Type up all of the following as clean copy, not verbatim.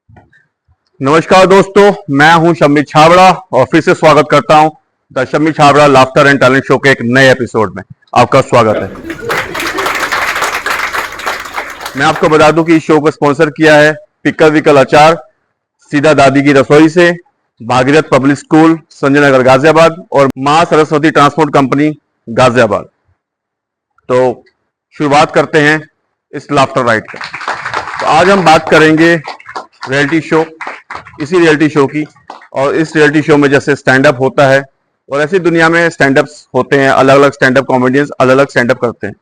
नमस्कार दोस्तों, मैं हूं शम्मी छाबड़ा और फिर से स्वागत करता हूं the Shammi Chhabra laughter and talent show के एक नए एपिसोड में। आपका स्वागत है। मैं आपको बता दूं कि इस शो को स्पॉन्सर किया है पिकल विकल अचार, सीधा दादी की रसोई से, भागीरथ पब्लिक स्कूल संजय नगर गाजियाबाद और मां सरस्वती ट्रांसपोर्ट कंपनी गाजियाबाद। तो शुरुआत करते हैं इस लाफ्टर राइड का। तो आज हम बात करेंगे रियलिटी शो, इसी रियलिटी शो की। और इस रियलिटी शो में जैसे स्टैंड अप होता है और ऐसी दुनिया में स्टैंड अप्स होते हैं, अलग अलग स्टैंड अप कॉमेडियंस अलग अलग स्टैंड अप करते हैं।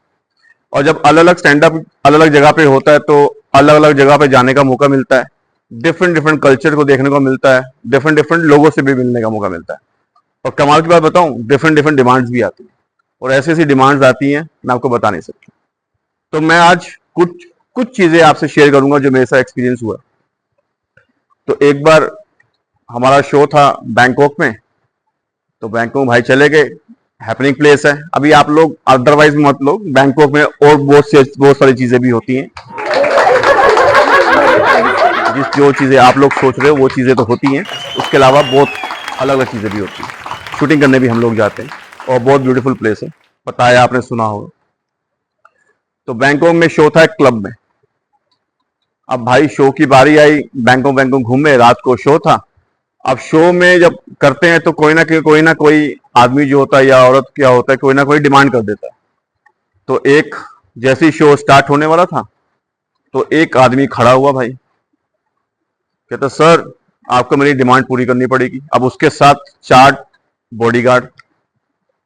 और जब अलग अलग स्टैंड अप अलग अलग जगह पे होता है तो अलग अलग जगह पे जाने का मौका मिलता है, डिफरेंट डिफरेंट कल्चर को देखने को मिलता है, डिफरेंट डिफरेंट लोगों से भी मिलने का मौका मिलता है। और कमाल की बात बताऊं, डिफरेंट डिफरेंट डिमांड्स भी आती हैं और ऐसी ऐसी डिमांड्स आती हैं मैं आपको बता नहीं सकता। तो मैं आज कुछ कुछ चीजें आपसे शेयर करूंगा जो मेरे साथ एक्सपीरियंस हुआ। तो एक बार हमारा शो था बैंकॉक में। तो बैंकॉक भाई चले गए, हैपनिंग प्लेस है। अभी आप लोग अदरवाइज मत लो, बैंकॉक में और बहुत सारी चीजें भी होती हैं। जो चीजें आप लोग सोच रहे हो वो चीजें तो होती हैं, उसके अलावा बहुत अलग अलग चीजें भी होती हैं। शूटिंग करने भी हम लोग जाते हैं और बहुत ब्यूटीफुल प्लेस है, पता है, आपने सुना होगा। तो बैंकॉक में शो था एक क्लब में। अब भाई शो की बारी आई, बैंकॉक घूमे, रात को शो था। अब शो में जब करते हैं तो कोई ना कोई आदमी जो होता है या औरत क्या होता है, कोई ना कोई डिमांड कर देता है। तो एक जैसे ही शो स्टार्ट होने वाला था तो एक आदमी खड़ा हुआ भाई, कहता सर आपको मेरी डिमांड पूरी करनी पड़ेगी। अब उसके साथ 4 बॉडीगार्ड।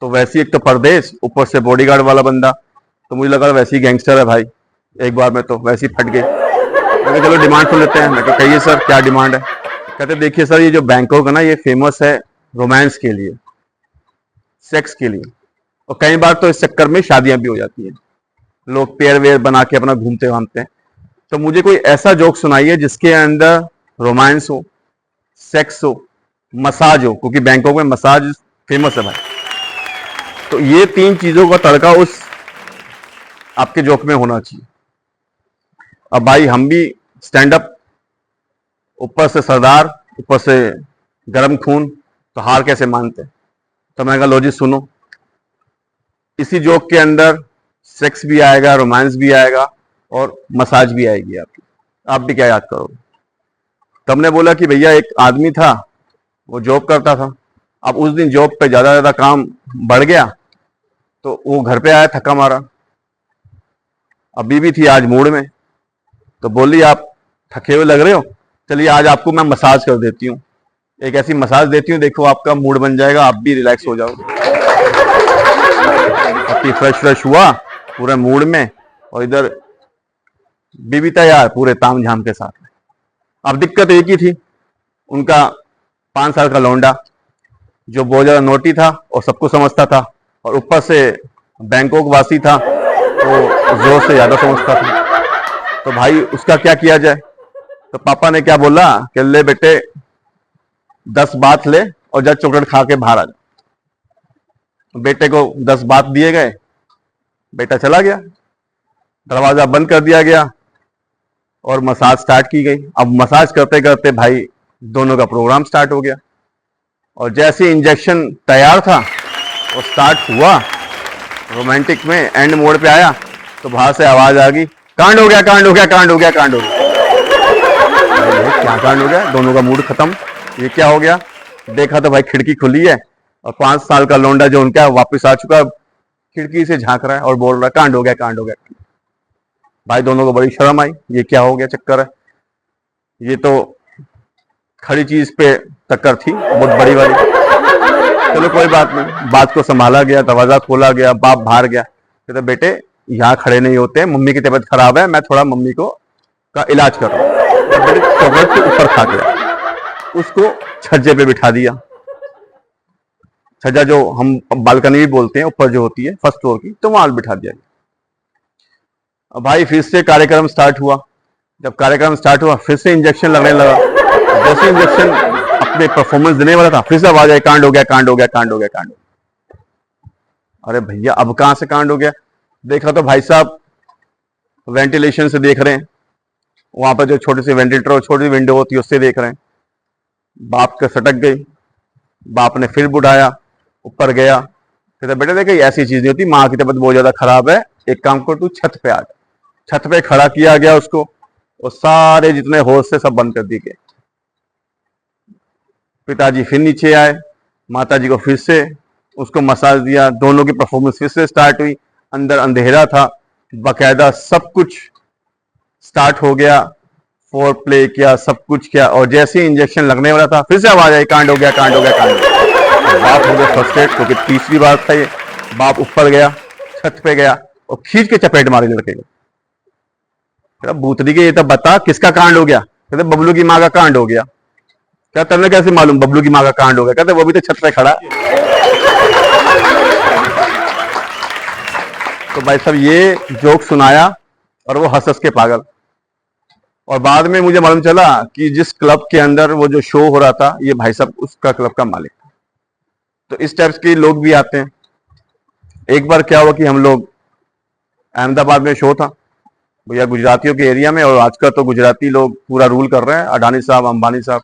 तो वैसे एक तो परदेश, ऊपर से बॉडीगार्ड वाला बंदा। तो मुझे लगा वैसे ही गैंगस्टर है भाई, एक बार में तो वैसे ही फट गए। मैं कहा चलो डिमांड सुन लेते हैं। मैं कहा कहिए सर क्या डिमांड है। कहते देखिए सर, ये जो बैंकॉक है ना, ये फेमस है रोमांस के लिए, सेक्स के लिए। और कई बार तो इस चक्कर में शादियां भी हो जाती हैं, लोग पेयर वेयर बना के अपना घूमते घामते हैं। तो मुझे कोई ऐसा जोक सुनाइए जिसके अंदर रोमांस हो, सेक्स हो, मसाज हो, क्योंकि बैंकॉक में मसाज फेमस है भाई। तो ये 3 चीजों का तड़का उस आपके जोक में होना चाहिए। अब भाई हम भी स्टैंड अप, ऊपर से सरदार, ऊपर से गर्म खून, तो हार कैसे मानते। तो मैं कहा लो जी सुनो, इसी जोक के अंदर सेक्स भी आएगा, रोमांस भी आएगा और मसाज भी आएगी आपकी। आप भी क्या याद करोगे। तो हमने बोला कि भैया एक आदमी था, वो जॉब करता था। अब उस दिन जॉब पे ज्यादा काम बढ़ गया तो वो घर पे आया थका मारा। अब बीवी थी आज मूड में, तो बोली आप थके हुए लग रहे हो, चलिए आज आपको मैं मसाज कर देती हूँ, एक ऐसी मसाज देती हूँ, देखो आपका मूड बन जाएगा, आप भी रिलैक्स हो जाओगे। अपनी फ्रेश हुआ पूरे मूड में, और इधर बीबी तैयार पूरे ताम झाम के साथ। अब दिक्कत एक ही थी, उनका 5 साल का लौंडा जो बहुत ज्यादा नोटी था और सबको समझता था, और ऊपर से बैंकॉक वासी था तो जोर से ज्यादा समझता था। तो भाई उसका क्या किया जाए। तो पापा ने क्या बोला कि ले बेटे 10 बात ले और जा चॉकलेट खा के बाहर आ जा। बेटे को 10 बात दिए गए, बेटा चला गया, दरवाजा बंद कर दिया गया और मसाज स्टार्ट की गई। अब मसाज करते करते भाई दोनों का प्रोग्राम स्टार्ट हो गया। और जैसे इंजेक्शन तैयार था और स्टार्ट हुआ, रोमांटिक में एंड मोड पे आया तो बाहर से आवाज आ गई, कांड हो गया, कांड हो गया, कांड हो गया, कांड हो गया। क्या कांड हो गया, दोनों का मूड खत्म, ये क्या हो गया। देखा तो भाई खिड़की खुली है और 5 साल का लौंडा जो उनका वापस आ चुका, खिड़की से झांक रहा है और बोल रहा है कांड हो गया, कांड हो गया। भाई दोनों को बड़ी शर्म आई, ये क्या हो गया चक्कर है, ये तो खड़ी चीज पे टक्कर थी बहुत बड़ी वाली। चलो कोई बात नहीं, बात को संभाला गया, दरवाजा खोला गया, बाप बाहर गया, कहते बेटे यहाँ खड़े नहीं होते, मम्मी की तबीयत खराब है, मैं थोड़ा मम्मी को का इलाज कर रहा हूँ। बेटे चॉकलेट के ऊपर खा गया, उसको छज्जे पे बिठा दिया। छज्जा जो हम बालकनी भी बोलते हैं, ऊपर जो होती है फर्स्ट फ्लोर की, तो वहां बिठा दिया। अब भाई फिर से कार्यक्रम स्टार्ट हुआ। जब कार्यक्रम स्टार्ट हुआ फिर से इंजेक्शन लगने लगा। जैसे इंजेक्शन अपने परफॉर्मेंस देने वाला था, फिर से आवाज आई, कांड हो गया, कांड हो गया, कांड हो गया, कांड हो गया। अरे भैया अब कहां से कांड हो गया। देखा तो भाई साहब वेंटिलेशन से देख रहे हैं, वहां पर जो छोटी सी वेंटिलेटर और छोटी विंडो होती है उससे देख रहे हैं। बाप के सटक गई, बाप ने फिर बुढ़ाया, ऊपर गया, कहता बेटा देखे ऐसी चीज नहीं होती, माँ की तबीयत बहुत ज्यादा खराब है, एक काम कर तू छत पे आ जा। छत पे खड़ा किया गया उसको, और सारे जितने होश थे सब बंद कर दिए गए। पिताजी फिर नीचे आए, माताजी को फिर से उसको मसाज दिया, दोनों की परफॉर्मेंस फिर से स्टार्ट हुई। अंदर अंधेरा था, बाकायदा सब कुछ स्टार्ट हो गया, फोर प्ले किया, सब कुछ किया, और जैसे ही इंजेक्शन लगने वाला था फिर से आवाज आई कांड हो गया, कांड हो गया, कांड हो गया। बाप हो गया फ्रस्ट्रेट, क्योंकि तीसरी बार था ये। बाप ऊपर गया, छत पे गया और खींच के चपेट मारी लड़के को। भूतनी के ये तब बता किसका कांड हो गया? कहते बबलू की माँ का कांड हो गया। क्या तुमने कैसे मालूम बबलू की माँ का कांड हो गया? कहते वो भी तो छत पे खड़ा। तो भाई साहब ये जोक सुनाया और वो हंस हंस के पागल। और बाद में मुझे मालूम चला कि जिस क्लब के अंदर वो जो शो हो रहा था, ये भाई साहब उसका क्लब का मालिक था। तो इस टाइप के लोग भी आते हैं। एक बार क्या हुआ कि हम लोग अहमदाबाद में शो था भैया, गुजरातियों के एरिया में, और आजकल तो गुजराती लोग पूरा रूल कर रहे हैं। अडानी साहब, अंबानी साहब,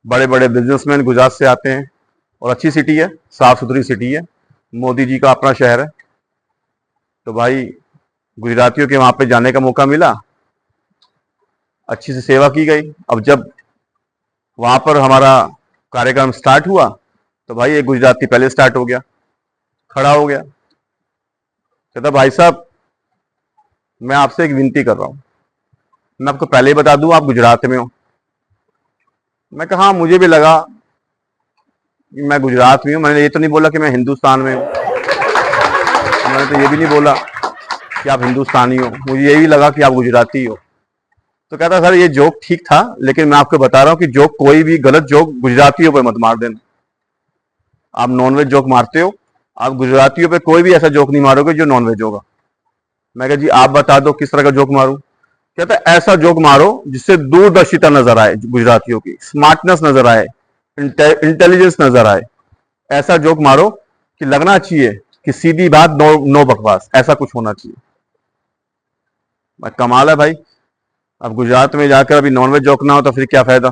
बड़े बड़े बिजनेसमैन गुजरात से आते हैं। और अच्छी सिटी है, साफ सुथरी सिटी है, मोदी जी का अपना शहर है। तो भाई गुजरातियों के वहां पे जाने का मौका मिला, अच्छी से सेवा की गई। अब जब वहां पर हमारा कार्यक्रम स्टार्ट हुआ तो भाई एक गुजराती पहले स्टार्ट हो गया, खड़ा हो गया, कहता भाई साहब मैं आपसे एक विनती कर रहा हूं, मैं आपको पहले ही बता दूं आप गुजरात में हो। मैं कहा हाँ, मुझे भी लगा कि मैं गुजरात में हूं, मैंने ये तो नहीं बोला कि मैं हिंदुस्तान में हूं, मैंने तो ये भी नहीं बोला कि आप हिंदुस्तानी हो, मुझे यही लगा कि आप गुजराती हो। तो कहता सर ये जोक ठीक था, लेकिन मैं आपको बता रहा हूं कि जोक, कोई भी गलत जोक गुजरातियों पे मत मार देना। आप नॉनवेज जोक मारते हो, आप गुजरातियों पे कोई भी ऐसा जोक नहीं मारोगे जो नॉनवेज होगा। मैं कहा जी आप बता दो किस तरह का जोक मारूं? कहता ऐसा जोक मारो जिससे दूरदर्शिता नजर आए, गुजरातियों की स्मार्टनेस नजर आए, इंटेलिजेंस नजर आए। ऐसा जोक मारो कि लगना चाहिए कि सीधी बात, नो बकवास, ऐसा कुछ होना चाहिए। कमाल है भाई। अब गुजरात में जाकर अभी नॉनवेज जोक ना हो तो फिर क्या फायदा।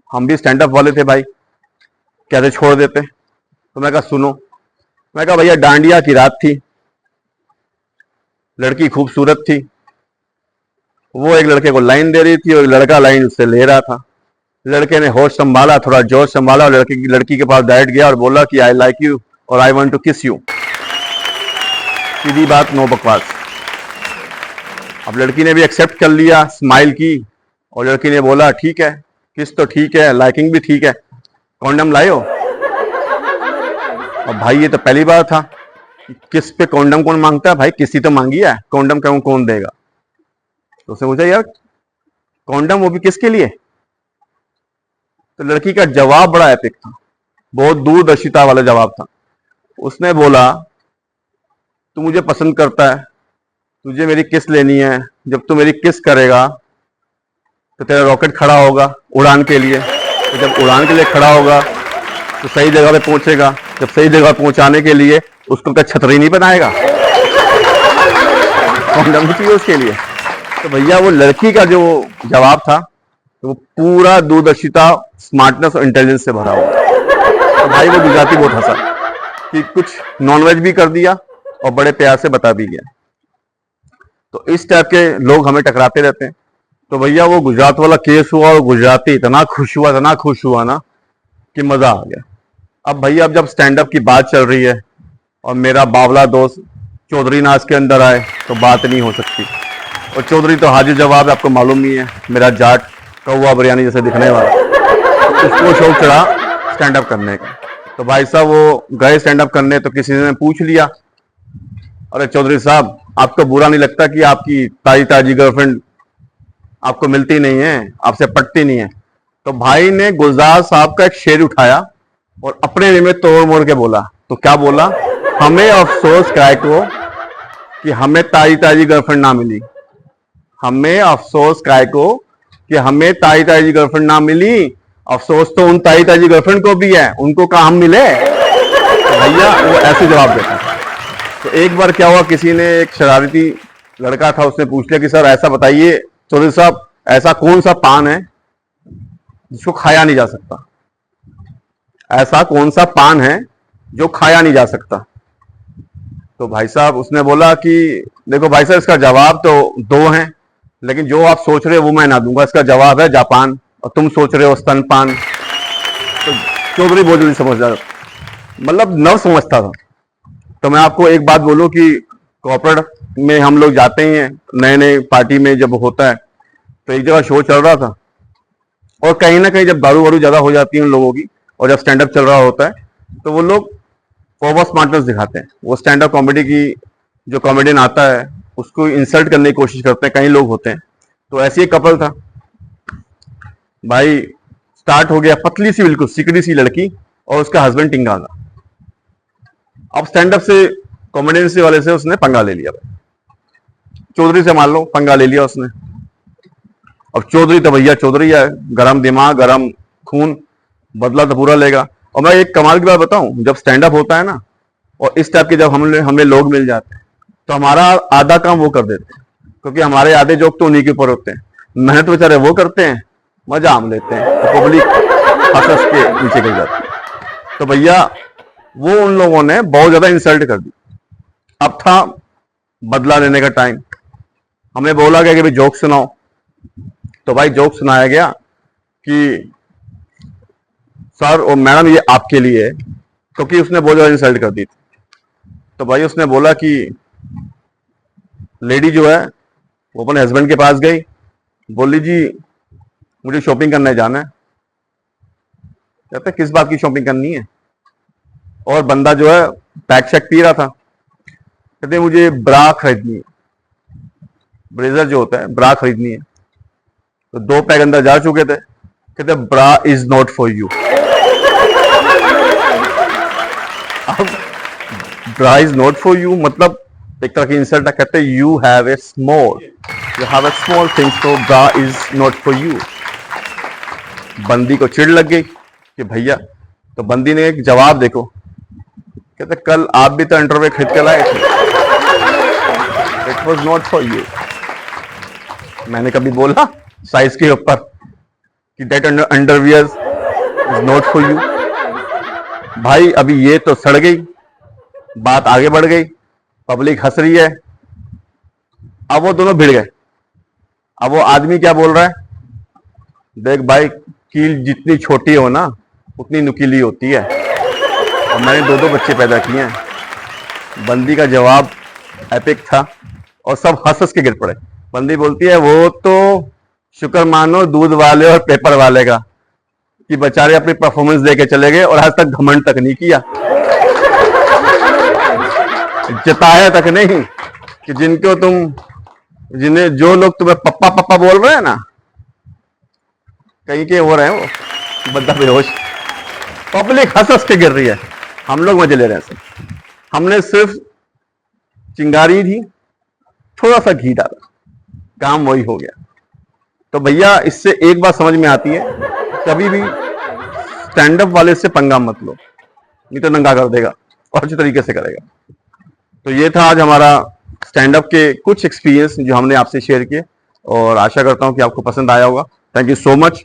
हम भी स्टैंड अप वाले थे भाई, कैसे छोड़ देते। तो मैं कहा सुनो, मैं कहा भैया डांडिया की रात थी, लड़की खूबसूरत थी, वो एक लड़के को लाइन दे रही थी और लड़का लाइन उससे ले रहा था। लड़के ने होश संभाला, थोड़ा जोश संभाला और लड़की के पास डायरेक्ट गया और बोला कि आई लाइक यू और आई वांट टू किस यू। सीधी बात, नो बकवास। अब लड़की ने भी एक्सेप्ट कर लिया, स्माइल की, और लड़की ने बोला ठीक है, किस तो ठीक है, लाइकिंग भी ठीक है, कॉन्डम लाए हो? और भाई ये तो पहली बार था, किस पे कॉन्डम कौन मांगता है भाई, किसी तो मांगी है, कॉन्डम कौन देगा? तो उसने पूछा यार कॉन्डम वो भी किसके लिए? तो लड़की का जवाब बड़ा एपिक था, बहुत दूरदर्शिता वाला जवाब था। उसने बोला तू मुझे पसंद करता है, तुझे मेरी किस लेनी है, जब तू मेरी किस करेगा तो तेरा रॉकेट खड़ा होगा उड़ान के लिए, तो जब उड़ान के लिए खड़ा होगा तो सही जगह पे पहुंचेगा, जब सही जगह पहुंचाने के लिए उसको क्या छतरी नहीं बनाएगा? कॉन्डम चाहिए उसके लिए। तो भैया वो लड़की का जो जवाब था तो वो पूरा दूरदर्शिता, स्मार्टनेस और इंटेलिजेंस से भरा हुआ। तो भाई वो गुजराती बहुत हंसा कि कुछ नॉनवेज भी कर दिया और बड़े प्यार से बता भी गया। तो इस टाइप के लोग हमें टकराते रहते हैं। तो भैया वो गुजरात वाला केस हुआ और गुजराती इतना खुश हुआ ना कि मजा आ गया। अब भैया अब जब स्टैंड अप की बात चल रही है और मेरा बावला दोस्त चौधरी नाच के अंदर आए तो बात नहीं हो सकती। और चौधरी तो हाजिर जवाब है, आपको मालूम ही है, मेरा जाट कौवा बिरयानी जैसे दिखने वाला। तो उसको शौक चढ़ा स्टैंड अप करने का। तो भाई साहब वो गए स्टैंड अप करने, तो किसी ने पूछ लिया अरे चौधरी साहब आपको बुरा नहीं लगता कि आपकी ताजी गर्लफ्रेंड आपको मिलती नहीं है, आपसे पटती नहीं है? तो भाई ने गुलजार साहब का एक शेर उठाया और अपने वे में तोड़ मोड़ के बोला। तो क्या बोला? हमें अफसोस काय को कि हमें ताजी गर्लफ्रेंड ना मिली, हमें अफसोस काय को कि हमें ताजी गर्लफ्रेंड ना मिली, अफसोस तो उन ताजी गर्लफ्रेंड को भी है, उनको कहाँ हम मिले। तो भैया वो ऐसे जवाब देता। तो एक बार क्या हुआ, किसी ने, एक शरारती लड़का था, उसने पूछ लिया कि सर ऐसा बताइए चौधरी साहब, ऐसा कौन सा पान है जिसको खाया नहीं जा सकता? ऐसा कौन सा पान है जो खाया नहीं जा सकता? तो भाई साहब उसने बोला कि देखो भाई साहब, इसका जवाब तो दो हैं, लेकिन जो आप सोच रहे हो वो मैं ना दूंगा। इसका जवाब है जापान, और तुम सोच रहे हो स्तनपान। तो चौधरी बहुत जल्दी समझ जाता, मतलब नव समझता था। तो मैं आपको एक बात बोलूं कि कॉर्पोरेट में हम लोग जाते ही हैं, नए नए पार्टी में जब होता है, तो एक जगह शो चल रहा था, और कहीं ना कहीं जब दारू वारू ज्यादा हो जाती है उन लोगों की, और जब स्टैंड अप चल रहा होता है, तो वो लोग ओवर स्मार्टनेस दिखाते हैं। वो स्टैंड अप कॉमेडी की जो कॉमेडियन आता है उसको इंसल्ट करने की कोशिश करते हैं, कई लोग होते हैं। तो ऐसे ही कपल था भाई, स्टार्ट हो गया, पतली सी बिल्कुल सिकड़ी सी लड़की और उसका हस्बैंड टिंगा था। अब स्टैंड अप से कॉमेडियन से वाले से उसने पंगा ले लिया भाई, चौधरी से मान लो पंगा ले लिया उसने। अब चौधरी तो भैया चौधरी है, गरम दिमाग गरम खून, बदला तो पूरा लेगा। और मैं एक कमाल की बात बताऊं, जब स्टैंड अप होता है ना, और इस टाइप के जब हमें लोग मिल जाते हैं, तो हमारा आधा काम वो कर देते हैं, क्योंकि हमारे आधे जोक तो उन्हीं के ऊपर होते हैं। मेहनत बेचारे वो करते हैं, मजा हम लेते हैं, तो पब्लिक हंस के नीचे गिर जाती है। तो भैया वो उन लोगों ने बहुत ज्यादा इंसल्ट कर दी। अब था बदला लेने का टाइम, हमें बोला गया कि भाई जोक सुनाओ। तो भाई जोक सुनाया गया कि सर और मैडम ये आपके लिए है, क्योंकि उसने बहुत ज्यादा इंसल्ट कर दी थी। तो भाई उसने बोला कि लेडी जो है वो अपने हस्बैंड के पास गई, बोली जी मुझे शॉपिंग करने जाना है। कहते किस बात की शॉपिंग करनी है? और बंदा जो है पैक शैक पी रहा था, कहते मुझे ब्रा खरीदनी है, ब्रेजर जो होता है ब्रा खरीदनी है। तो 2 पैक अंदर जा चुके थे, कहते bra is not for you. अब bra is not for you मतलब एक तरह की इंसल्ट है। कहते you have a small thing, so bra is not for you. बंदी को चिढ़ लग गई कि भैया, तो बंदी ने एक जवाब देखो, कहते कल आप भी तो अंडरवेयर खरीद के लाए थे, it was not for you. मैंने कभी बोला साइज के ऊपर कि that underwear is not for you? भाई अभी ये तो सड़ गई, बात आगे बढ़ गई, पब्लिक हंस रही है। अब वो दोनों भिड़ गए। अब वो आदमी क्या बोल रहा है, देख भाई कील जितनी छोटी हो ना उतनी नुकीली होती है, और मैंने 2 बच्चे पैदा किए हैं। बंदी का जवाब एपिक था, और सब हंस हंस के गिर पड़े। बंदी बोलती है वो तो शुक्र मानो दूध वाले और पेपर वाले का कि बेचारे अपनी परफॉर्मेंस देके चले गए, और आज तक घमंड तक नहीं किया, जताया तक नहीं कि जिन्हें जो लोग तुम्हें पप्पा पप्पा बोल रहे हैं ना, कहीं के हो रहे हैं वो बंदा बेहोश, पब्लिक हंस हंस के गिर रही है, हम लोग मजे ले रहे हैं सर। हमने सिर्फ चिंगारी थी, थोड़ा सा घी डाला, काम वही हो गया। तो भैया इससे एक बात समझ में आती है, कभी भी स्टैंड अप वाले से पंगा मत लो, नहीं तो नंगा कर देगा और अच्छे तरीके से करेगा। तो ये था आज हमारा स्टैंड अप के कुछ एक्सपीरियंस जो हमने आपसे शेयर किए, और आशा करता हूं कि आपको पसंद आया होगा। Thank you so much.